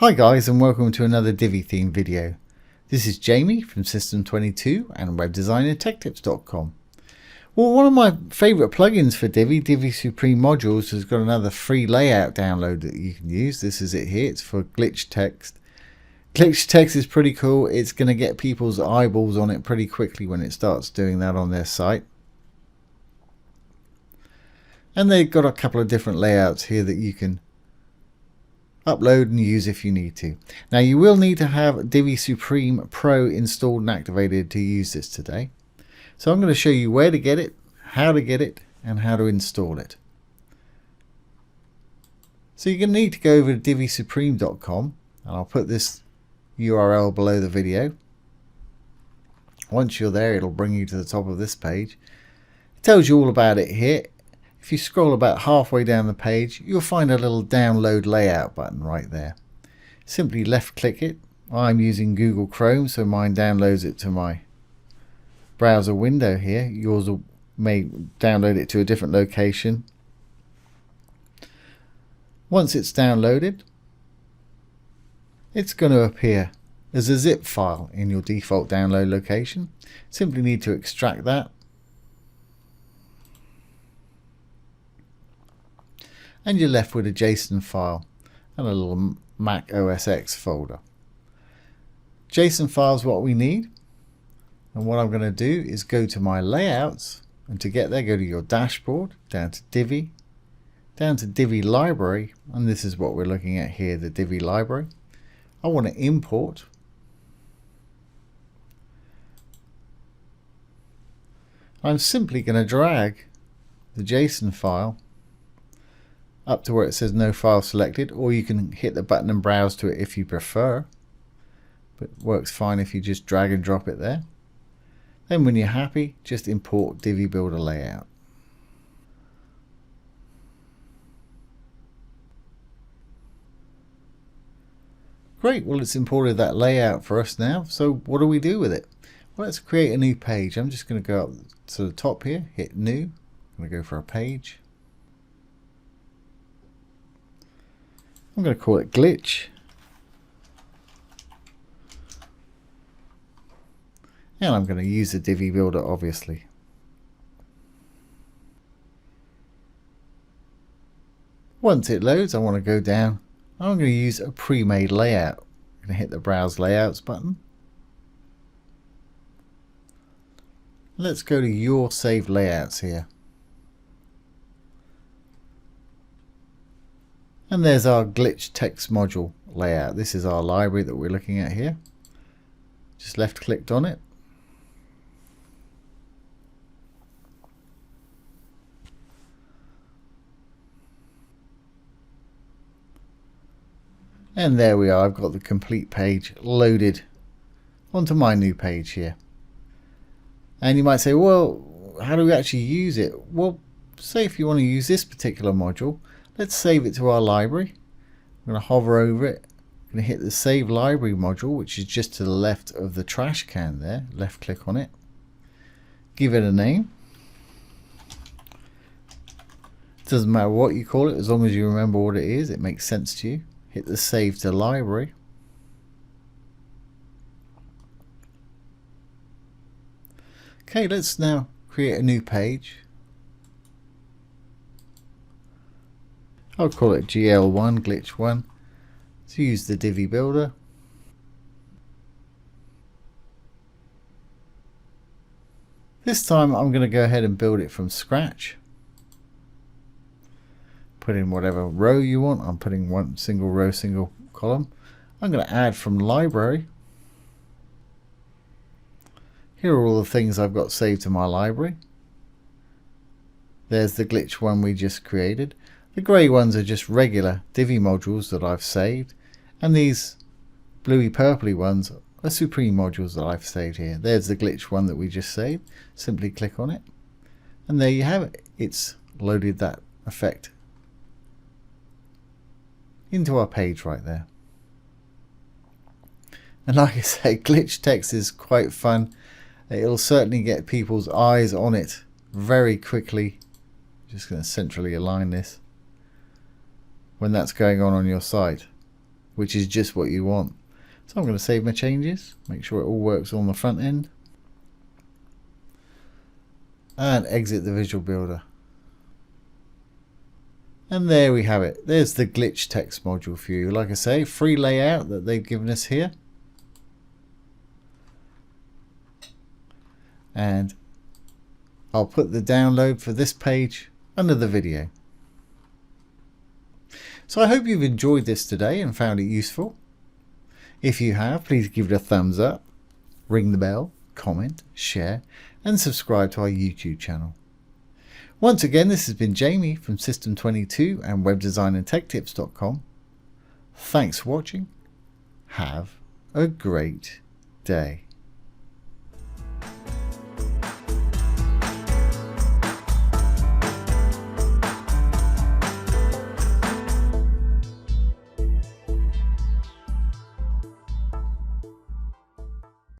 Hi guys, and welcome to another Divi theme video. This is Jamie from System22 and webdesignandtechtips.com. Well, one of my favourite plugins for Divi Supreme Modules, has got another free layout download that you can use. This is it here. It's for glitch text. Glitch text is pretty cool. It's going to get people's eyeballs on it pretty quickly when it starts doing that on their site. And they've got a couple of different layouts here that you can upload and use if you need to. Now you will need to have Divi Supreme Pro installed and activated to use this today. So I'm going to show you where to get it, how to get it, and how to install it. So you're going to need to go over to divisupreme.com, and I'll put this URL below the video. Once you're there, it'll bring you to the top of this page. It tells you all about it here. If you scroll about halfway down the page, you'll find a little download layout button right there. Simply left click it. I'm using Google Chrome, so mine downloads it to my browser window here. Yours may download it to a different location. Once it's downloaded, it's going to appear as a zip file in your default download location. Simply need to extract that. And you're left with a JSON file and a little Mac OS X folder. JSON file is what we need, and what I'm going to do is go to my layouts, and to get there, go to your dashboard, down to Divi, down to Divi library, and this is what we're looking at here, the Divi library. I want to import. I'm simply going to drag the JSON file up to where it says no file selected, or you can hit the button and browse to it if you prefer, but it works fine if you just drag and drop it there. Then when you're happy, just import Divi Builder Layout. Great, well it's imported that layout for us now, so what do we do with it? Well, let's create a new page. I'm just going to go up to the top here, hit new, I'm going to go for a page. I'm going to call it glitch, and I'm going to use the Divi Builder obviously. Once it loads, I want to go down. I'm going to use a pre-made layout. I'm going to hit the Browse Layouts button. Let's go to your saved layouts here. And there's our glitch text module layout. This is our library that we're looking at here. Just left clicked on it. And there we are. I've got the complete page loaded onto my new page here. And you might say, well, how do we actually use it? Well, say if you want to use this particular module, let's save it to our library. I'm going to hover over it. I'm going to hit the Save Library module, which is just to the left of the trash can there. Left click on it. Give it a name. Doesn't matter what you call it, as long as you remember what it is, it makes sense to you. Hit the Save to Library. Okay, let's now create a new page. I'll call it GL1, Glitch 1, to use the Divi Builder. This time I'm going to go ahead and build it from scratch. Put in whatever row you want. I'm putting one single row, single column. I'm going to add from library. Here are all the things I've got saved to my library. There's the glitch one we just created. The grey ones are just regular Divi modules that I've saved, and these bluey purpley ones are Supreme modules that I've saved here. There's the glitch one that we just saved. Simply click on it, and there you have it. It's loaded that effect into our page right there. And like I say, glitch text is quite fun. It'll certainly get people's eyes on it very quickly. Just going to centrally align this when that's going on your site. which is just what you want. So I'm going to save my changes, make sure it all works on the front end, and exit the Visual Builder. And there we have it. There's the glitch text module for you. Like I say, free layout that they've given us here. And I'll put the download for this page under the video. So I hope you've enjoyed this today and found it useful. If you have, please give it a thumbs up, ring the bell, comment, share, and subscribe to our YouTube channel. Once again, this has been Jamie from System22 and webdesignandtechtips.com. Thanks for watching. Have a great day.